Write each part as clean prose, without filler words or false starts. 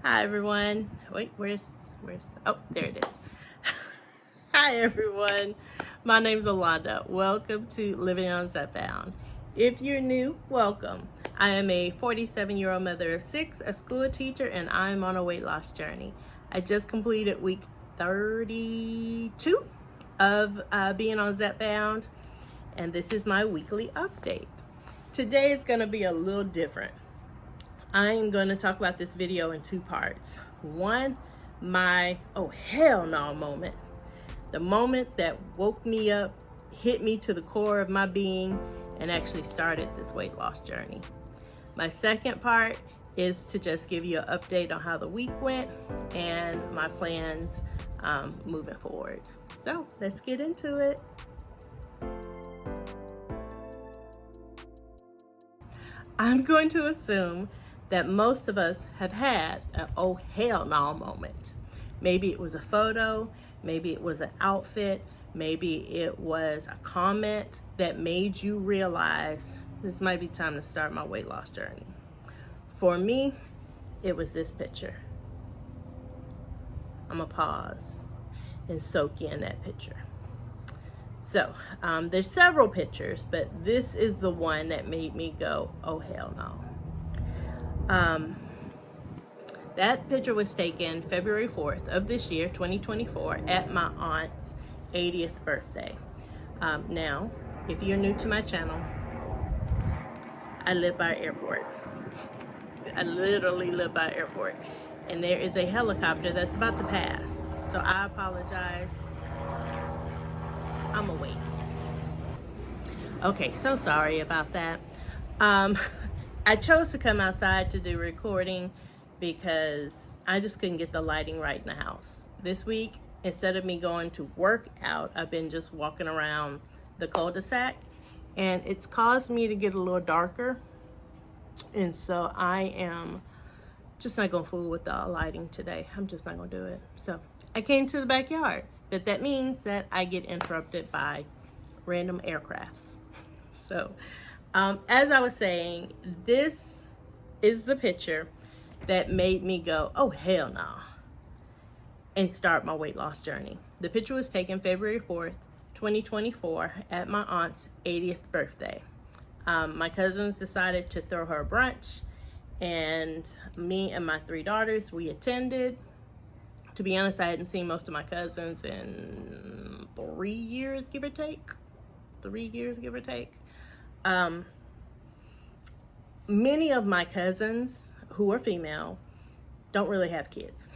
Hi everyone. Wait, where's oh, there it is. Hi everyone. My name is Allanda. Welcome to Living on Zepbound. If you're new, welcome. I am a 47-year-old mother of 6, a school teacher, and I'm on a weight loss journey. I just completed week 32 of being on Zepbound, and this is my weekly update. Today is going to be a little different. I'm going to talk about this video in 2 parts. One, my oh hell no moment. The moment that woke me up, hit me to the core of my being, and actually started this weight loss journey. My second part is to just give you an update on how the week went and my plans moving forward. So let's get into it. I'm going to assume that most of us have had an oh hell no moment. Maybe it was a photo, maybe it was an outfit, maybe it was a comment that made you realize this might be time to start my weight loss journey. For me, it was this picture. I'm gonna pause and soak in that picture. So there's several pictures, but this is the one that made me go, oh hell no. That picture was taken February 4th of this year, 2024, at my aunt's 80th birthday. Now, if you're new to my channel, I live by an airport. I literally live by an airport. And there is a helicopter that's about to pass. So I apologize. I'm gonna wait. Okay, so sorry about that. I chose to come outside to do recording because I just couldn't get the lighting right in the house. This week, instead of me going to work out, I've been just walking around the cul-de-sac, and it's caused me to get a little darker. And so I am just not gonna fool with the lighting today. I'm just not gonna do it. So I came to the backyard, but that means that I get interrupted by random aircrafts. So as I was saying, this is the picture that made me go, oh hell no, and start my weight loss journey. The picture was taken February 4th, 2024 at my aunt's 80th birthday. My cousins decided to throw her a brunch, and me and my 3 daughters, we attended. To be honest, I hadn't seen most of my cousins in 3 years, give or take. 3 years, give or take. Many of my cousins who are female don't really have kids.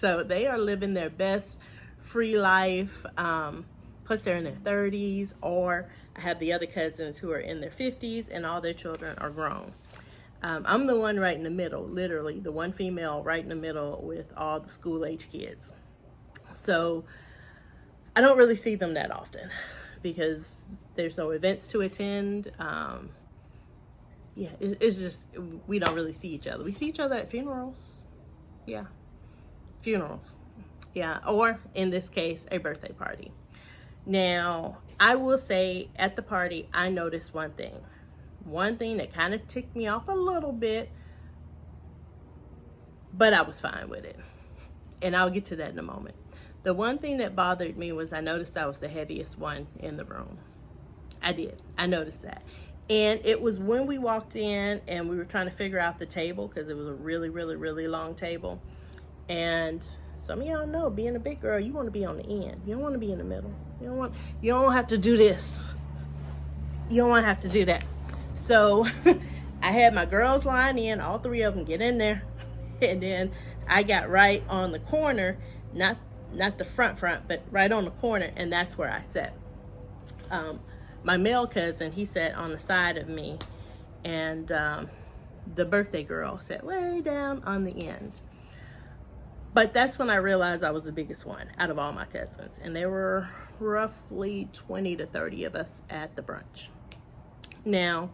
So they are living their best free life. Plus they're in their 30s, or I have the other cousins who are in their 50s and all their children are grown. I'm the one right in the middle, literally the one female right in the middle with all the school age kids. So I don't really see them that often because there's no events to attend. Yeah, it's just, we don't really see each other. We see each other at funerals. Yeah, funerals. Yeah, or in this case, a birthday party. Now, I will say at the party, I noticed one thing that kind of ticked me off a little bit, but I was fine with it. And I'll get to that in a moment. The one thing that bothered me was I noticed I was the heaviest one in the room. I did. I noticed that. And it was when we walked in and we were trying to figure out the table because it was a really, really, really long table. And some of y'all know, being a big girl, you want to be on the end. You don't want to be in the middle. You don't have to do this. You don't want to have to do that. So I had my girls line in, all 3 of them get in there. And then I got right on the corner, not the front, but right on the corner. And that's where I sat. My male cousin, he sat on the side of me, and the birthday girl sat way down on the end. But that's when I realized I was the biggest one out of all my cousins, and there were roughly 20 to 30 of us at the brunch. Now,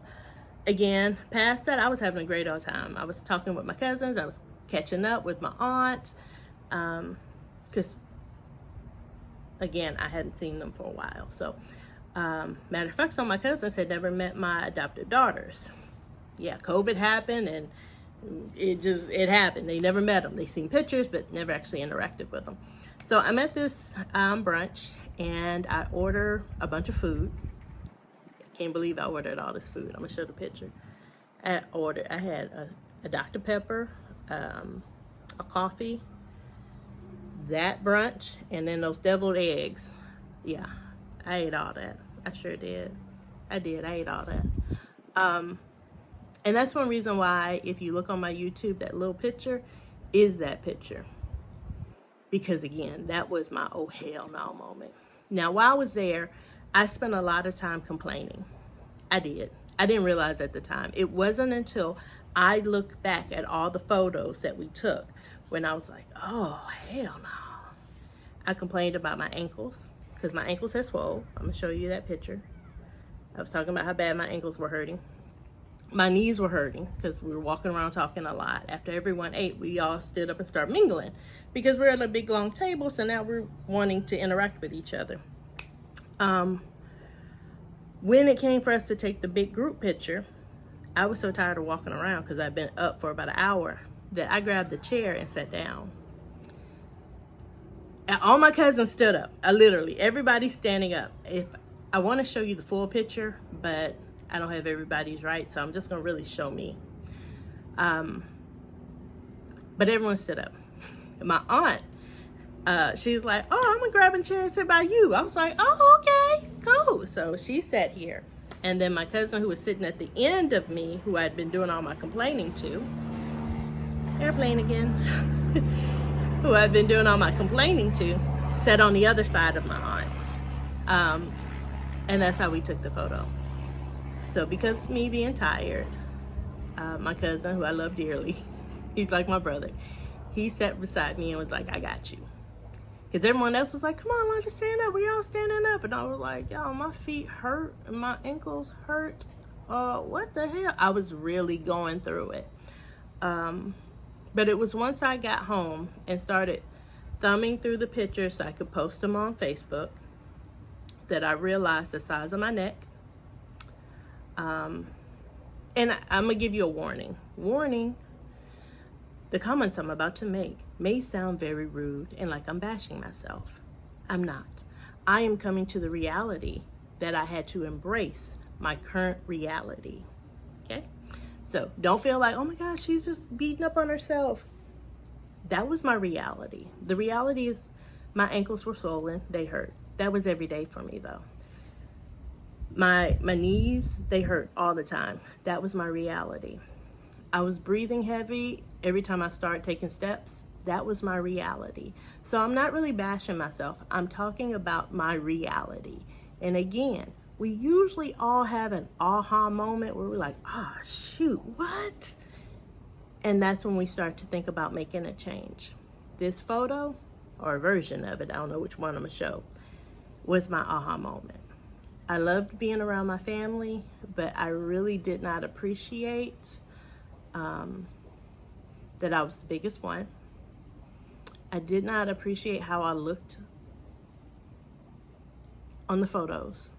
again, past that, I was having a great old time. I was talking with my cousins, I was catching up with my aunt, because, again, I hadn't seen them for a while, so matter of fact, some of my cousins had never met my adopted daughters. Yeah, COVID happened and It happened. They never met them. They seen pictures, but never actually interacted with them. So I'm at this brunch, and I order a bunch of food. I can't believe I ordered all this food. I'm gonna show the picture. I had a Dr. Pepper, a coffee, that brunch, and then those deviled eggs. Yeah, I ate all that. I sure did. I ate all that. And that's one reason why, if you look on my YouTube, that little picture is that picture. Because again, that was my oh hell no moment. Now, while I was there, I spent a lot of time complaining. I did. I didn't realize at the time. It wasn't until I looked back at all the photos that we took when I was like, oh hell no. I complained about my ankles, because my ankles had swole. I'm gonna show you that picture. I was talking about how bad my ankles were hurting. My knees were hurting because we were walking around talking a lot. After everyone ate, we all stood up and started mingling because we're at a big long table, so now we're wanting to interact with each other. When it came for us to take the big group picture, I was so tired of walking around because I'd been up for about an hour that I grabbed the chair and sat down. And all my cousins stood up. Everybody's standing up. I want to show you the full picture, but I don't have everybody's right, so I'm just going to really show me. But everyone stood up. My aunt, she's like, oh, I'm going to grab a chair and sit by you. I was like, oh, okay, cool. So she sat here. And then my cousin, who was sitting at the end of me, who I'd been doing all my complaining to, airplane again, who I'd been doing all my complaining to, sat on the other side of my aunt. And that's how we took the photo. So because me being tired, my cousin, who I love dearly, he's like my brother, he sat beside me and was like, I got you. Because everyone else was like, come on, let's stand up. We all standing up. And I was like, y'all, my feet hurt and my ankles hurt. What the hell? I was really going through it. But it was once I got home and started thumbing through the pictures so I could post them on Facebook that I realized the size of my neck. And I'm going to give you a warning. Warning, the comments I'm about to make may sound very rude and like I'm bashing myself. I'm not. I am coming to the reality that I had to embrace my current reality. Okay? So don't feel like, oh my gosh, she's just beating up on herself. That was my reality. The reality is my ankles were swollen. They hurt. That was every day for me though. My knees, they hurt all the time. That was my reality. I was breathing heavy every time I started taking steps. That was my reality. So I'm not really bashing myself. I'm talking about my reality. And again, we usually all have an aha moment where we're like, oh, shoot, what? And that's when we start to think about making a change. This photo, or a version of it, I don't know which one I'm gonna show, was my aha moment. I loved being around my family, but I really did not appreciate that I was the biggest one. I did not appreciate how I looked on the photos.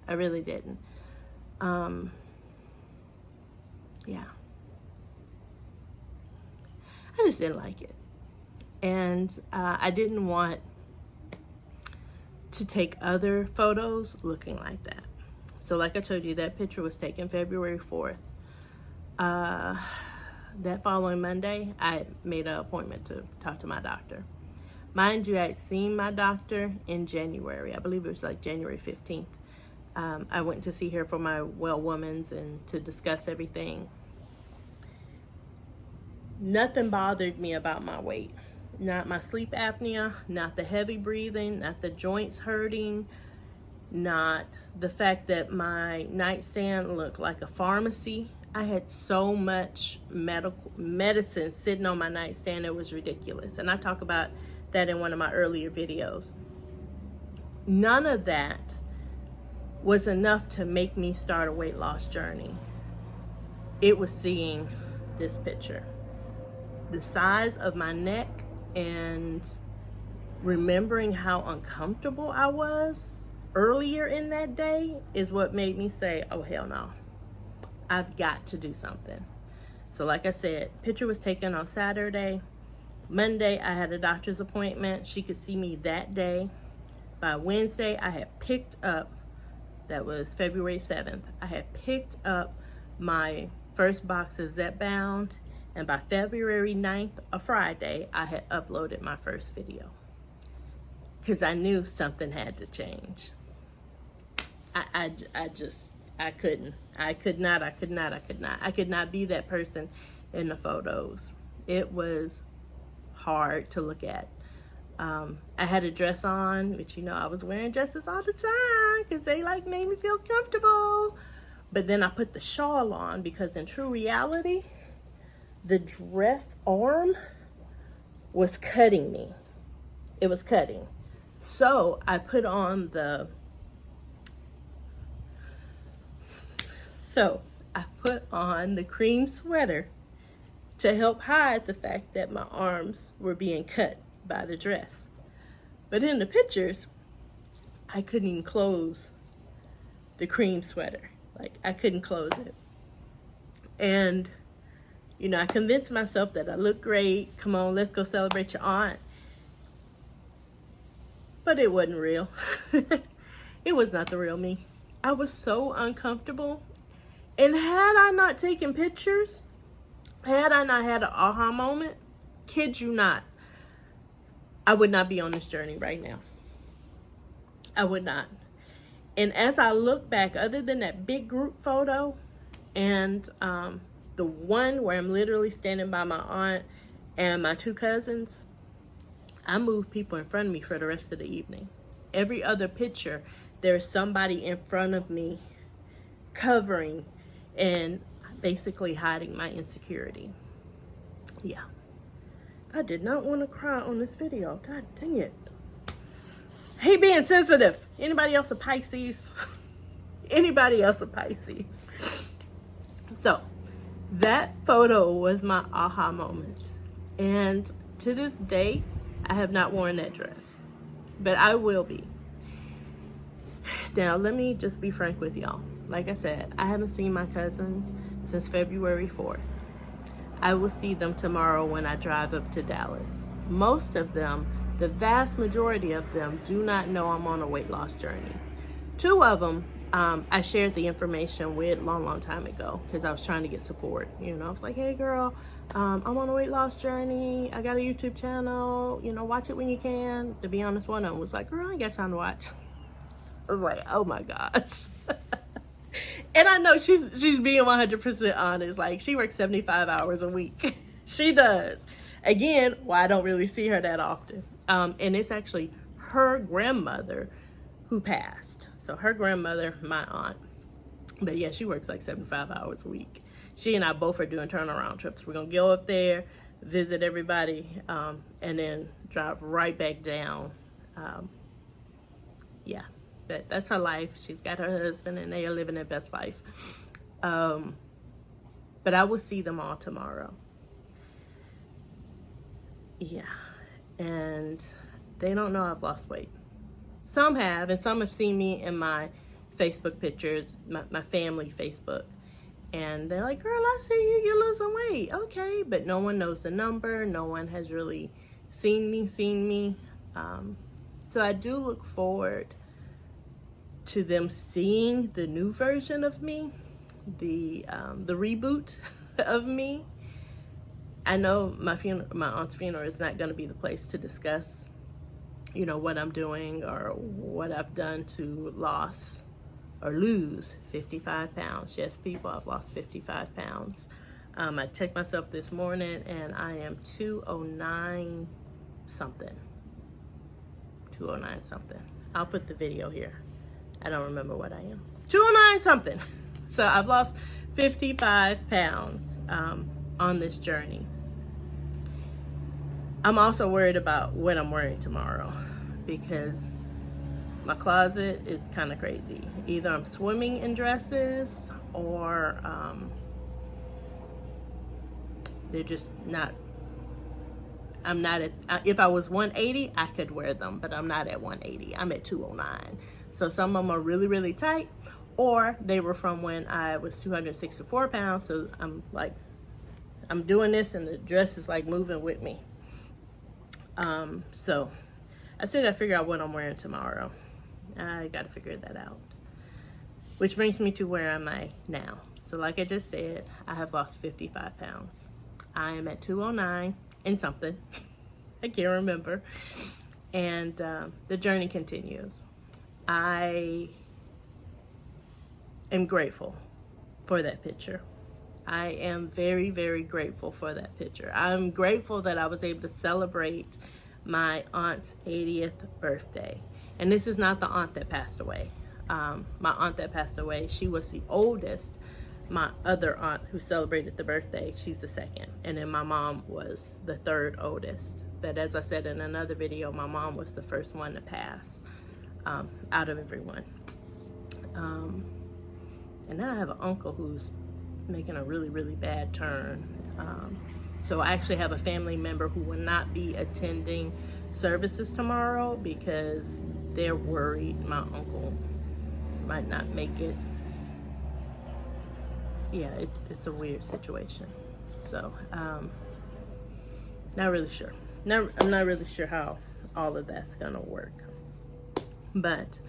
I really didn't. Yeah. I just didn't like it. And I didn't want to take other photos looking like that. So like I told you, that picture was taken February 4th. That following Monday, I made an appointment to talk to my doctor. Mind you, I had seen my doctor in January. I believe it was like January 15th. I went to see her for my well woman's and to discuss everything. Nothing bothered me about my weight. Not my sleep apnea, not the heavy breathing, not the joints hurting, not the fact that my nightstand looked like a pharmacy. I had so much medicine sitting on my nightstand, it was ridiculous. And I talk about that in one of my earlier videos. None of that was enough to make me start a weight loss journey. It was seeing this picture. The size of my neck and remembering how uncomfortable I was earlier in that day is what made me say, oh hell no, I've got to do something. So like I said, picture was taken on Saturday. Monday, I had a doctor's appointment. She could see me that day. By Wednesday, I had picked up, that was February 7th, I had picked up my first box of Zepbound, and by February 9th, a Friday, I had uploaded my first video. Because I knew something had to change. I couldn't. I could not be that person in the photos. It was hard to look at. I had a dress on, which, you know, I was wearing dresses all the time because they like made me feel comfortable. But then I put the shawl on because in true reality, the dress arm was cutting me. It was cutting. So I put on the cream sweater to help hide the fact that my arms were being cut by the dress. But in the pictures, I couldn't even close the cream sweater. Like, I couldn't close it. And, you know, I convinced myself that I look great. Come on, let's go celebrate your aunt. But it wasn't real. It was not the real me. I was so uncomfortable. And had I not taken pictures, had I not had an aha moment, kid you not, I would not be on this journey right now. I would not. And as I look back, other than that big group photo and the one where I'm literally standing by my aunt and my two cousins, I moved people in front of me for the rest of the evening. Every other picture, there's somebody in front of me covering and basically hiding my insecurity. Yeah. I did not want to cry on this video. God dang it. Hate being sensitive. Anybody else a Pisces? Anybody else a Pisces? So, that photo was my aha moment. And to this day, I have not worn that dress. But I will be. Now, let me just be frank with y'all. Like I said, I haven't seen my cousins since February 4th. I will see them tomorrow when I drive up to Dallas. Most of them, the vast majority of them, do not know I'm on a weight loss journey. Two of them, I shared the information with long time ago because I was trying to get support. You know, I was like, hey girl, I'm on a weight loss journey. I got a YouTube channel. You know, watch it when you can. To be honest, one of them was like, girl, I ain't got time to watch. I was like, oh my gosh. And I know she's being 100% honest. Like, she works 75 hours a week. She does. Again, why I don't really see her that often. And it's actually her grandmother who passed. So her grandmother, my aunt. But yeah, she works like 75 hours a week. She and I both are doing turnaround trips. We're going to go up there, visit everybody, and then drive right back down. Yeah. That's her life. She's got her husband and they are living their best life. But I will see them all tomorrow. Yeah. And they don't know I've lost weight. Some have, and some have seen me in my Facebook pictures, my family Facebook. And they're like, girl, I see you, you're losing weight. Okay. But no one knows the number. No one has really seen me. So I do look forward to them seeing the new version of me, the reboot of me. I know my aunt's funeral is not going to be the place to discuss, you know, what I'm doing or what I've done to lose 55 pounds. Yes, people, I've lost 55 pounds. I checked myself this morning and I am 209 something. 209 something. I'll put the video here. I don't remember what I am. 209 something. So I've lost 55 pounds on this journey. I'm also worried about what I'm wearing tomorrow because my closet is kind of crazy. Either I'm swimming in dresses or they're just not. I'm not at, if I was 180, I could wear them, but I'm not at 180. I'm at 209. So some of them are really, really tight, or they were from when I was 264 pounds. So I'm like I'm doing this and the dress is like moving with me. So I still got to figure out what I'm wearing tomorrow. I got to figure that out. Which brings me to where am I now? So like I just said, I have lost 55 pounds. I am at 209 and something. I can't remember. And the journey continues. I am grateful for that picture. I am very, very grateful for that picture. I'm grateful that I was able to celebrate my aunt's 80th birthday. And this is not the aunt that passed away. My aunt that passed away, she was the oldest. My other aunt who celebrated the birthday, she's the second. And then my mom was the third oldest. But as I said in another video, my mom was the first one to pass out of everyone. And now I have an uncle who's making a really, really bad turn. So I actually have a family member who will not be attending services tomorrow because they're worried my uncle might not make it. Yeah, it's a weird situation. So, not really sure. I'm not really sure how all of that's gonna work. But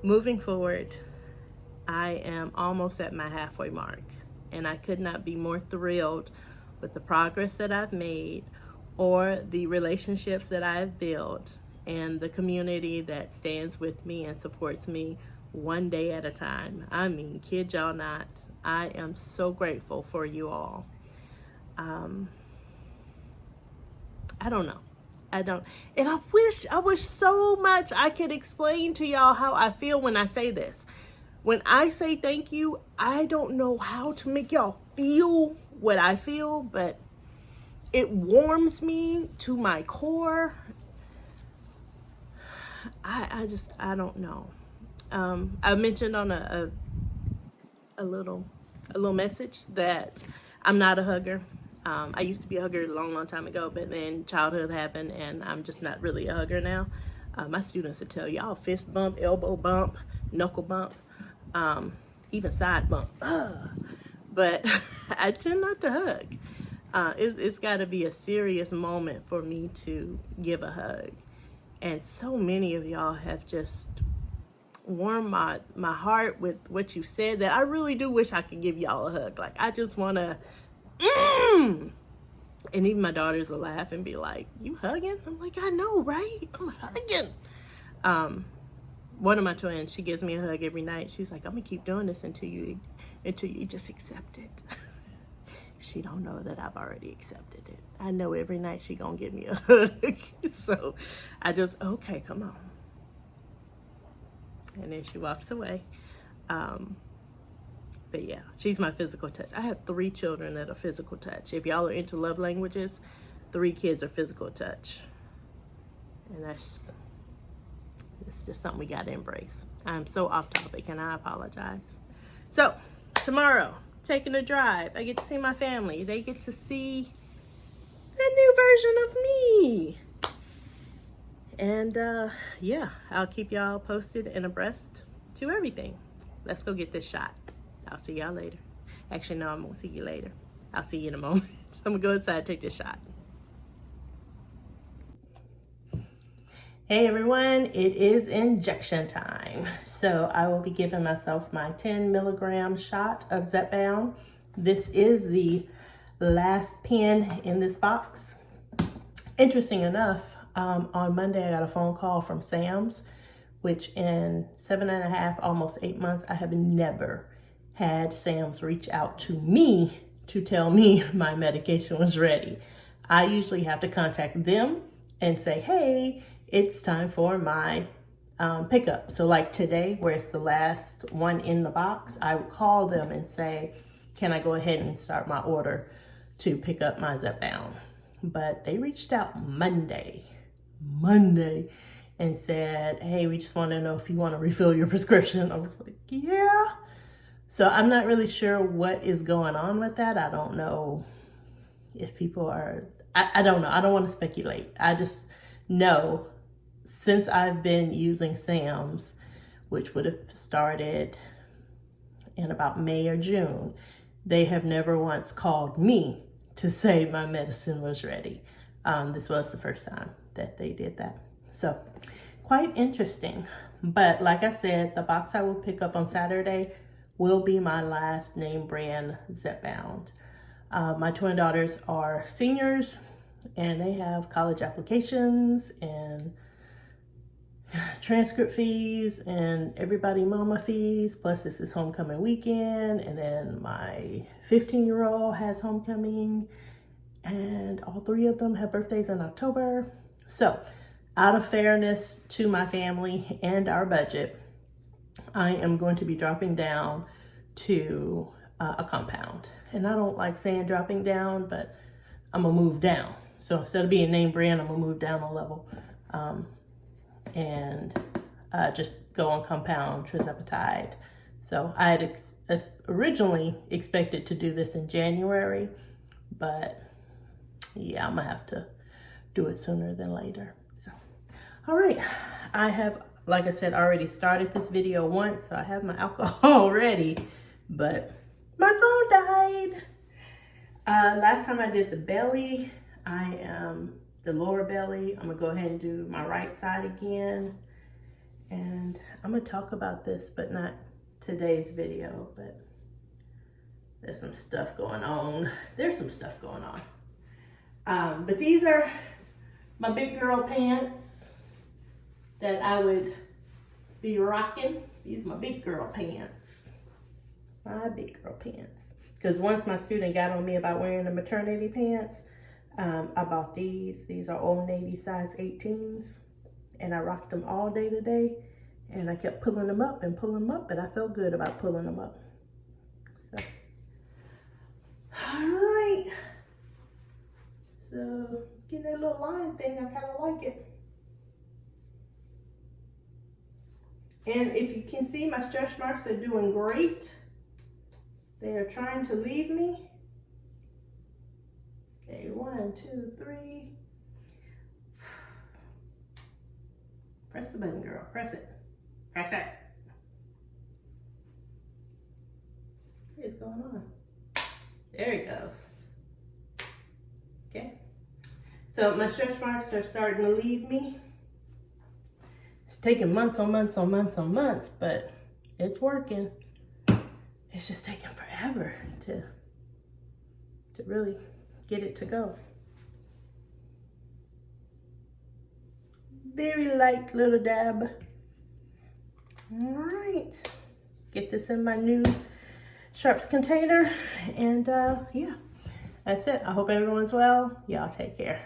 moving forward, I am almost at my halfway mark, and I could not be more thrilled with the progress that I've made or the relationships that I've built and the community that stands with me and supports me one day at a time. I mean, kid y'all not, I am so grateful for you all. I don't know. And I wish so much I could explain to y'all how I feel when I say this. When I say thank you, I don't know how to make y'all feel what I feel, but it warms me to my core. I don't know. I mentioned on a little message that I'm not a hugger. I used to be a hugger a long time ago, but then childhood happened and I'm just not really a hugger now. My students would tell you, I'll fist bump, elbow bump, knuckle bump, even side bump. But I tend not to hug. It's got to be a serious moment for me to give a hug. And so many of y'all have just warmed my heart with what you said that I really do wish I could give y'all a hug. Like, I just want to, and even my daughters will laugh and be like, you hugging? I'm like, I know, right? I'm hugging. One of my twins, she gives me a hug every night. She's like, I'm gonna keep doing this until you just accept it. She don't know that I've already accepted it. I know every night she gonna give me a hug. So I just, okay, come on. And then she walks away. But yeah, she's my physical touch. I have 3 children that are physical touch. If y'all are into love languages, 3 kids are physical touch. And it's just something we gotta embrace. I'm so off topic and I apologize. So tomorrow, taking a drive. I get to see my family. They get to see a new version of me. And yeah, I'll keep y'all posted and abreast to everything. Let's go get this shot. I'll see y'all later. Actually, no, I won't see you later. I'll see you in a moment. I'm gonna go inside and take this shot. Hey everyone, it is injection time. So I will be giving myself my 10 milligram shot of Zepbound. This is the last pen in this box. Interesting enough, on Monday I got a phone call from Sam's, which in 7.5, almost 8 months, I have never had Sam's reach out to me to tell me my medication was ready. I usually have to contact them and say, hey, it's time for my pickup. So like today, where it's the last one in the box, I would call them and say, can I go ahead and start my order to pick up my Zepbound? But they reached out Monday, and said, hey, we just want to know if you want to refill your prescription. I was like, yeah. So I'm not really sure what is going on with that. I don't know if people are, I don't know. I don't want to speculate. I just know since I've been using Sam's, which would have started in about May or June, they have never once called me to say my medicine was ready. This was the first time that they did that. So quite interesting. But like I said, the box I will pick up on Saturday will be my last name brand Zepbound. My twin daughters are seniors and they have college applications and transcript fees and everybody mama fees, plus this is homecoming weekend, and then my 15-year-old has homecoming, and all three of them have birthdays in October. So out of fairness to my family and our budget, I am going to be dropping down to a compound. And I don't like saying dropping down, but I'm gonna move down. So instead of being name brand, I'm gonna move down a level. And just go on compound Tirzepatide. So I had originally expected to do this in January, but yeah, I'm gonna have to do it sooner than later. So, all right, I have, like I said, already started this video once, so I have my alcohol ready, but my phone died. Last time I did the belly, the lower belly. I'm gonna go ahead and do my right side again. And I'm gonna talk about this, but not today's video, but there's some stuff going on. There's some stuff going on. But these are my big girl pants that I would be rocking. These are my big girl pants. My big girl pants. Because once my student got on me about wearing the maternity pants, I bought these. These are Old Navy size 18s. And I rocked them all day today. And I kept pulling them up and pulling them up. And I felt good about pulling them up. So, all right. So, getting that little line thing, I kind of like it. And if you can see, my stretch marks are doing great. They are trying to leave me. Okay, 1, 2, 3. Press the button, girl. Press it. Press it. What is going on? There it goes. Okay. So my stretch marks are starting to leave me. It's taking months on months on months on months, but it's working. It's just taking forever to really get it to go. Very light little dab. All right, get this in my new Sharps container, and yeah, that's it. I hope everyone's well. Y'all take care.